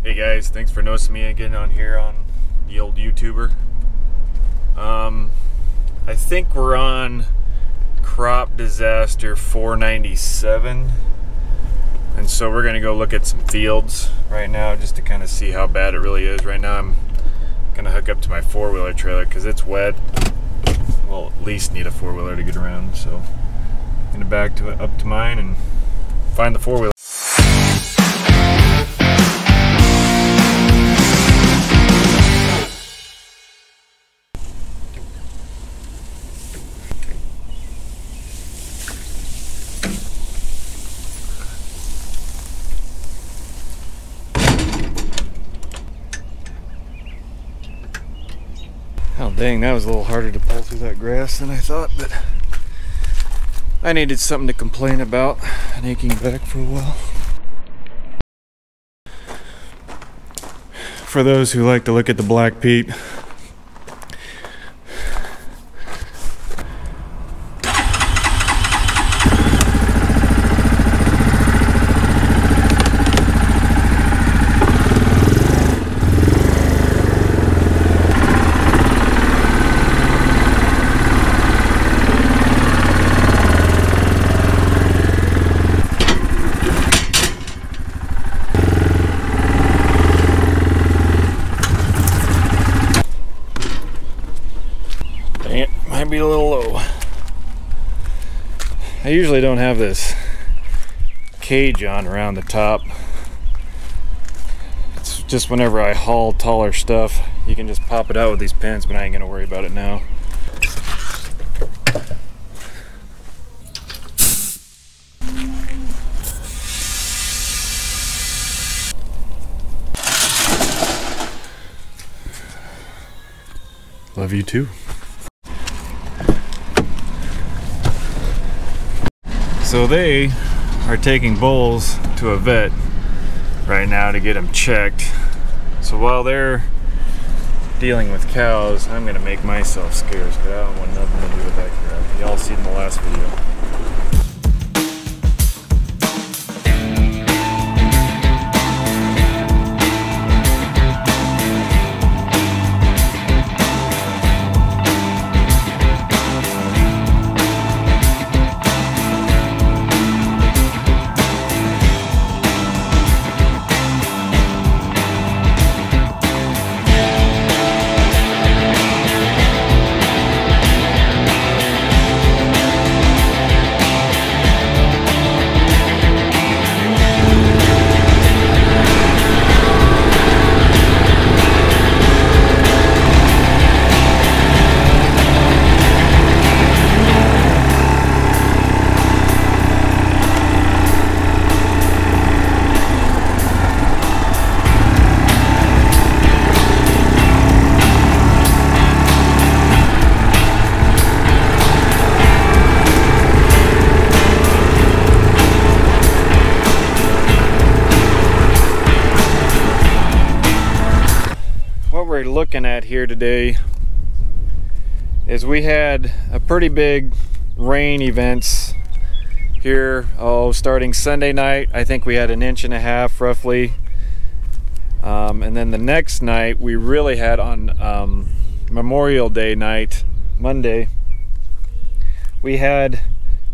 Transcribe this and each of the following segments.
Hey guys, thanks for noticing me again on here on the old YouTuber. I think we're on crop disaster 497, and so we're gonna go look at some fields right now just to kind of see how bad it really is. Right now I'm gonna hook up to my four-wheeler trailer because it's wet. We'll at least need a four-wheeler to get around, so I'm gonna back up to mine and find the four-wheeler. Oh dang, that was a little harder to pull through that grass than I thought, but I needed something to complain about and aching back for a while. For those who like to look at the black peat, it might be a little low. I usually don't have this cage on around the top. It's just whenever I haul taller stuff, you can just pop it out with these pins, but I ain't gonna worry about it now. Love you too. So they are taking bulls to a vet right now to get them checked. So while they're dealing with cows, I'm gonna make myself scarce because I don't want nothing to do with that crap. Y'all seen in the last video. What we're looking at here today is we had a pretty big rain events here, starting Sunday night. I think we had 1.5 inches roughly, and then the next night we really had on Memorial Day night, Monday, we had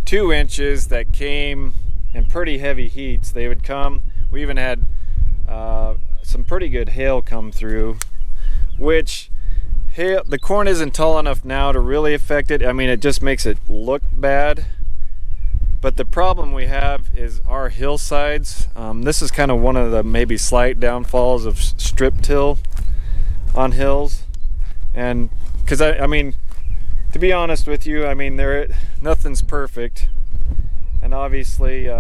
2 inches that came in pretty heavy heats. They would come. We even had some pretty good hail come through, which the corn isn't tall enough now to really affect it. I mean, it just makes it look bad. But the problem we have is our hillsides. This is kind of one of the maybe slight downfalls of strip till on hills. And because I mean, to be honest with you, I mean, nothing's perfect. And obviously,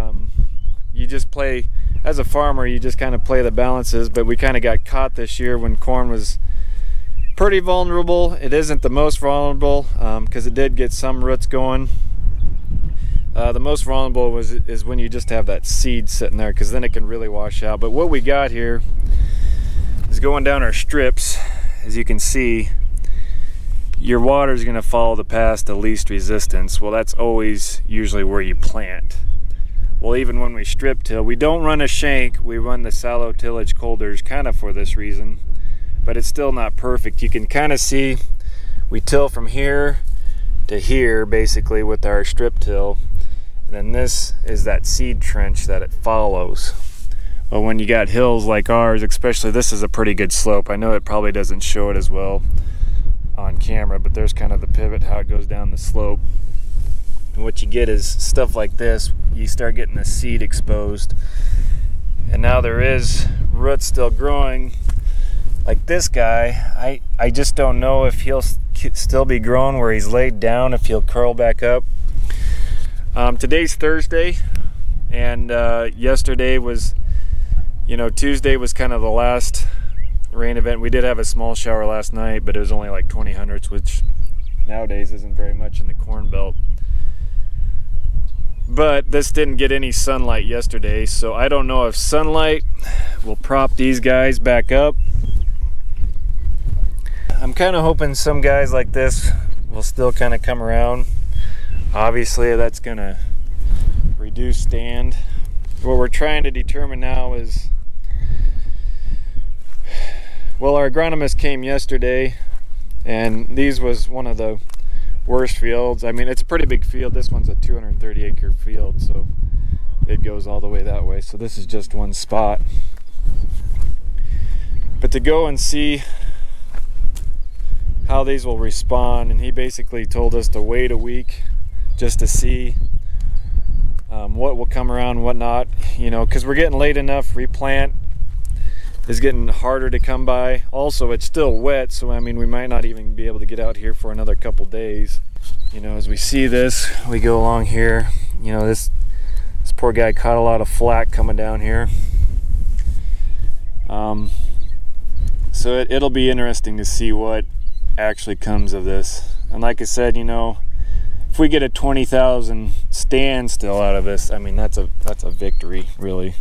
you just play, as a farmer, you just kind of play the balances. But we kind of got caught this year when corn was pretty vulnerable. It isn't the most vulnerable because it did get some roots going. The most vulnerable is when you just have that seed sitting there, because then it can really wash out. But what we got here is going down our strips. As you can see, your water is going to follow the path of least resistance. Well, that's always usually where you plant. Well, even when we strip till, we don't run a shank, we run the sallow tillage coulters kind of for this reason, but it's still not perfect. You can kind of see we till from here to here basically with our strip till, and then this is that seed trench that it follows. But when you got hills like ours, especially, this is a pretty good slope. I know it probably doesn't show it as well on camera, but there's kind of the pivot, how it goes down the slope. And what you get is stuff like this. You start getting the seed exposed, and now there is roots still growing. Like this guy, I just don't know if he'll still be growing where he's laid down, if he'll curl back up. Today's Thursday, and yesterday was, you know, Tuesday was kind of the last rain event. We did have a small shower last night, but it was only like 20 hundredths, which nowadays isn't very much in the Corn Belt. But this didn't get any sunlight yesterday, so I don't know if sunlight will prop these guys back up. I'm kind of hoping some guys like this will still kind of come around. Obviously that's gonna reduce stand. What we're trying to determine now is, well, our agronomist came yesterday, and these was one of the worst fields. I mean, it's a pretty big field. This one's a 230 acre field, so it goes all the way that way. So this is just one spot. But to go and see how these will respond, and he basically told us to wait a week just to see what will come around, what not, you know, because we're getting late enough. Replant is getting harder to come by. Also, it's still wet, so I mean, we might not even be able to get out here for another couple days. You know, as we see this, we go along here, you know, this poor guy caught a lot of flack coming down here. So it'll be interesting to see what actually comes of this. And like I said, you know, if we get a 20,000 standstill out of this, I mean, that's a victory, really,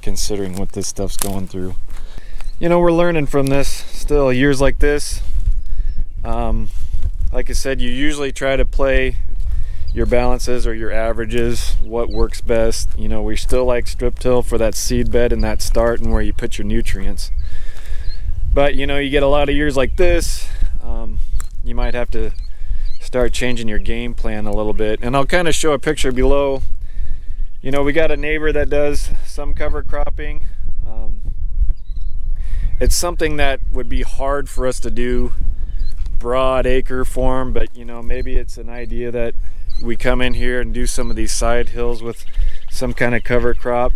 considering what this stuff's going through. You know, we're learning from this still, years like this. Like I said, you usually try to play your balances or your averages, what works best. You know, we still like strip till for that seed bed and that start and where you put your nutrients. But you know, you get a lot of years like this, you might have to start changing your game plan a little bit. And I'll kind of show a picture below. You know, we got a neighbor that does some cover cropping. It's something that would be hard for us to do broad acre form, but you know, maybe it's an idea that we come in here and do some of these side hills with some kind of cover crop.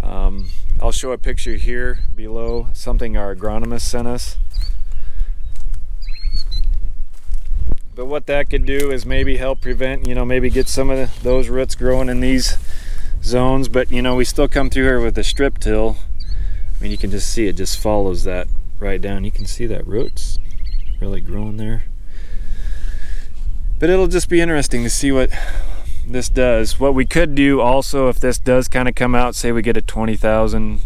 I'll show a picture here below, something our agronomist sent us. But what that could do is maybe help prevent, you know, maybe get some of those roots growing in these zones. But you know, we still come through here with the strip till. I mean, you can just see it just follows that right down. You can see that roots really growing there. But it'll just be interesting to see what this does. What we could do also, if this does kind of come out, say we get a 20,000,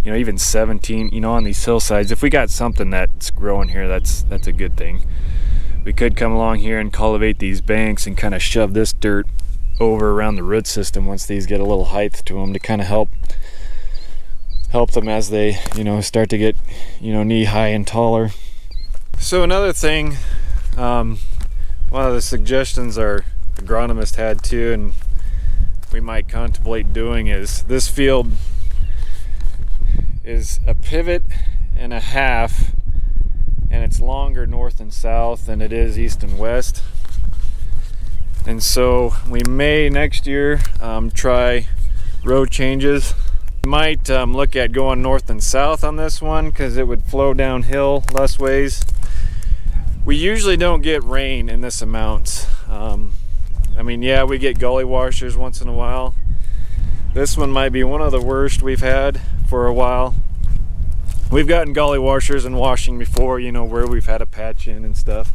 you know, even 17, you know, on these hillsides, if we got something that's growing here, that's a good thing. We could come along here and cultivate these banks and kind of shove this dirt over around the root system once these get a little height to them, to kind of help them as they, you know, start to get, you know, knee high and taller. So another thing, one of the suggestions our agronomist had too, and we might contemplate doing, is this field is a pivot and a half, and it's longer north and south than it is east and west. And so we may next year try road changes. We might look at going north and south on this one, because it would flow downhill less ways. We usually don't get rain in this amount. I mean, yeah, we get gully washers once in a while. This one might be one of the worst we've had for a while. We've gotten gully washers and washing before, you know, where we've had a patch in and stuff.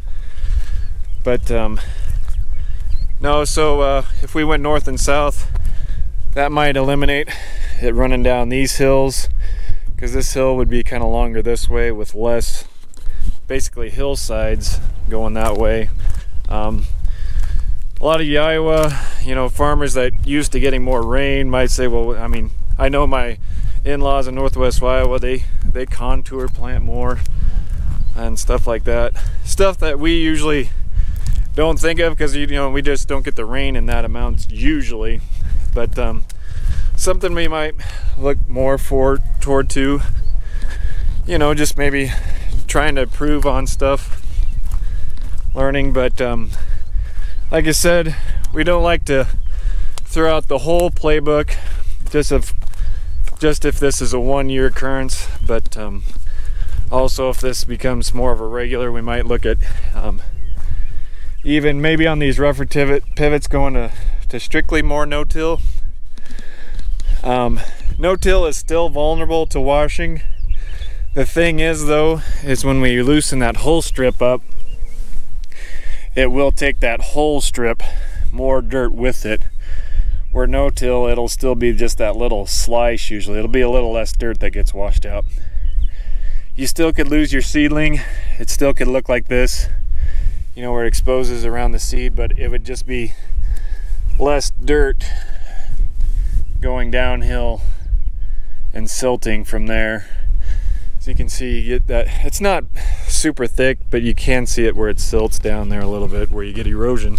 But no, so if we went north and south, that might eliminate it running down these hills, because this hill would be kind of longer this way with less, basically hillsides going that way. a lot of you Iowa, you know, farmers that used to getting more rain might say, well, I mean, I know my in-laws in Northwest Iowa, they contour plant more and stuff like that. Stuff that we usually don't think of because, you know, we just don't get the rain in that amount usually. But something we might look more toward to, you know, just maybe trying to improve on stuff, learning. But like I said, we don't like to throw out the whole playbook just if this is a one-year occurrence, but also if this becomes more of a regular, we might look at even maybe on these rougher pivots going to strictly more no-till. No-till is still vulnerable to washing. The thing is though, is when we loosen that hull strip up, it will take that whole strip, more dirt with it. Where no-till, it'll still be just that little slice usually. It'll be a little less dirt that gets washed out. You still could lose your seedling. It still could look like this, you know, where it exposes around the seed, but it would just be less dirt going downhill and silting from there. So you can see, you get that, it's not super thick, but you can see it where it silts down there a little bit where you get erosion.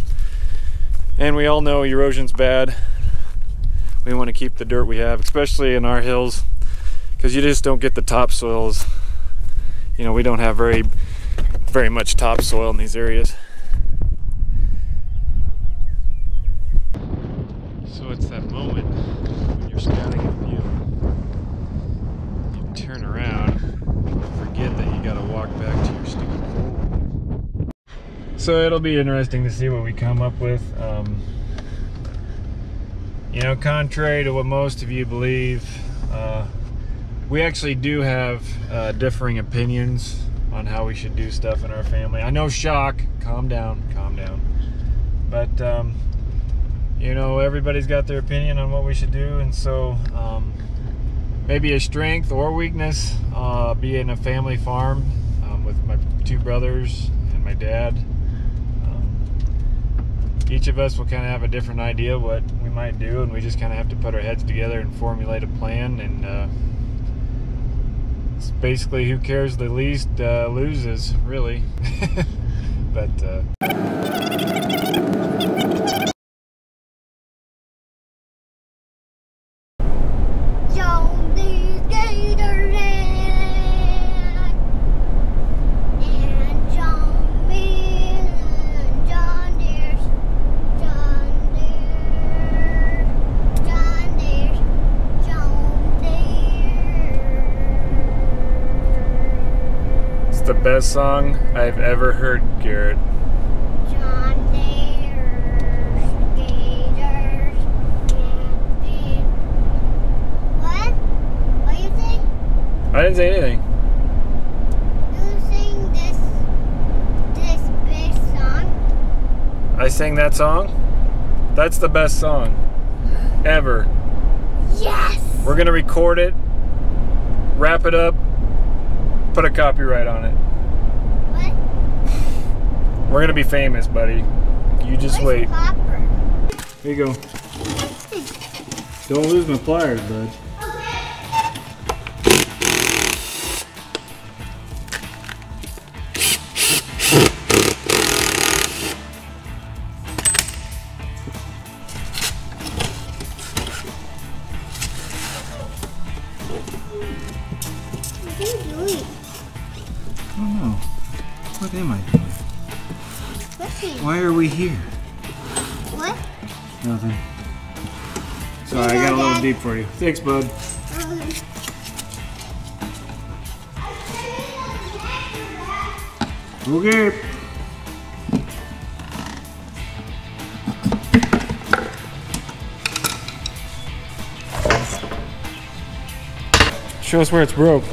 And we all know erosion's bad. We want to keep the dirt we have, especially in our hills, because you just don't get the topsoils. You know, we don't have very much topsoil in these areas. So it's that moment when you're scouting a field, you turn around, forget that you got to walk back to your stupid hole. So it'll be interesting to see what we come up with. You know, contrary to what most of you believe, we actually do have differing opinions on how we should do stuff in our family. I know, shock, calm down, calm down. But, you know, everybody's got their opinion on what we should do, and so maybe a strength or weakness being a family farm with my two brothers and my dad. Each of us will kind of have a different idea what we might do, and we just kind of have to put our heads together and formulate a plan. And it's basically who cares the least loses, really. But the best song I've ever heard, Garrett. John Deere's gators and what? What do you think? I didn't say anything. You sing this big song? I sang that song? That's the best song ever. Yes! We're gonna record it, wrap it up, put a copyright on it. What? We're gonna be famous, buddy. You just wait. Copper? Here you go. Don't lose my pliers, bud. What are you doing? I don't know. What am I doing? Listen. Why are we here? What? Nothing. Sorry, I got a little deep for you. Thanks, bud. Okay. Show us where it's broke.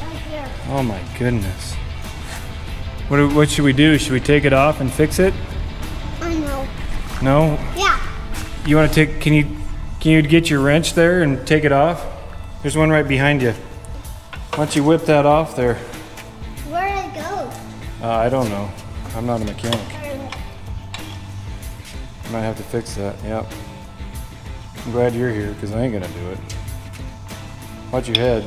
Right here. Oh my goodness. What should we do? Should we take it off and fix it? I know. No? Yeah. You want to take, can you get your wrench there and take it off? There's one right behind you. Why don't you whip that off there? Where did it go? I don't know. I'm not a mechanic. Might have to fix that, yep. I'm glad you're here because I ain't gonna do it. Watch your head.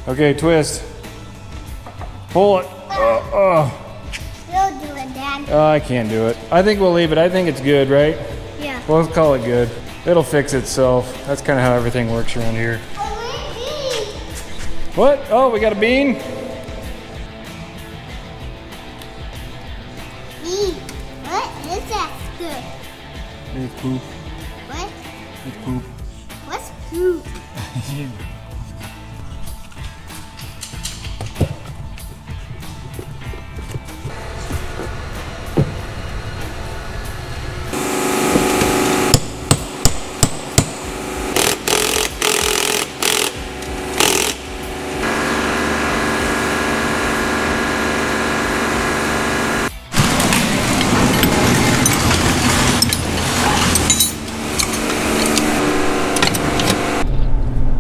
Okay, twist. Pull it. You'll do it, Dad. Oh, I can't do it. I think we'll leave it. I think it's good, right? Yeah. Well, let's call it good. It'll fix itself. That's kind of how everything works around here. What? Oh, we got a bean? Bean. What is that good? It's poop. What? It's poop. What's poop?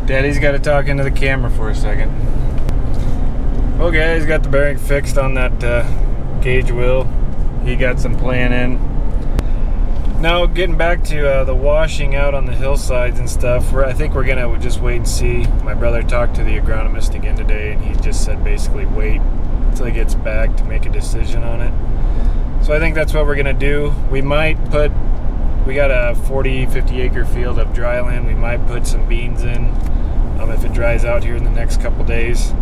Daddy's got to talk into the camera for a second. Okay, he's got the bearing fixed on that gauge wheel. He got some plan in. Now getting back to the washing out on the hillsides and stuff, I think we're gonna just wait and see. My brother talked to the agronomist again today and he just said basically wait until he gets back to make a decision on it. So I think that's what we're gonna do. We got a 40-50 acre field of dry land. We might put some beans in if it dries out here in the next couple days.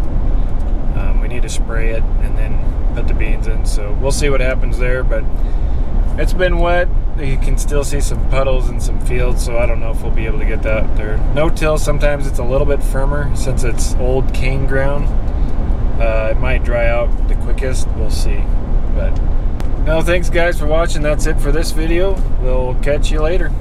We need to spray it and then put the beans in, so we'll see what happens there. But it's been wet. You can still see some puddles in some fields, so I don't know if we'll be able to get that there. No-till, sometimes it's a little bit firmer since it's old cane ground. It might dry out the quickest, we'll see. But no, thanks guys for watching. That's it for this video. We'll catch you later.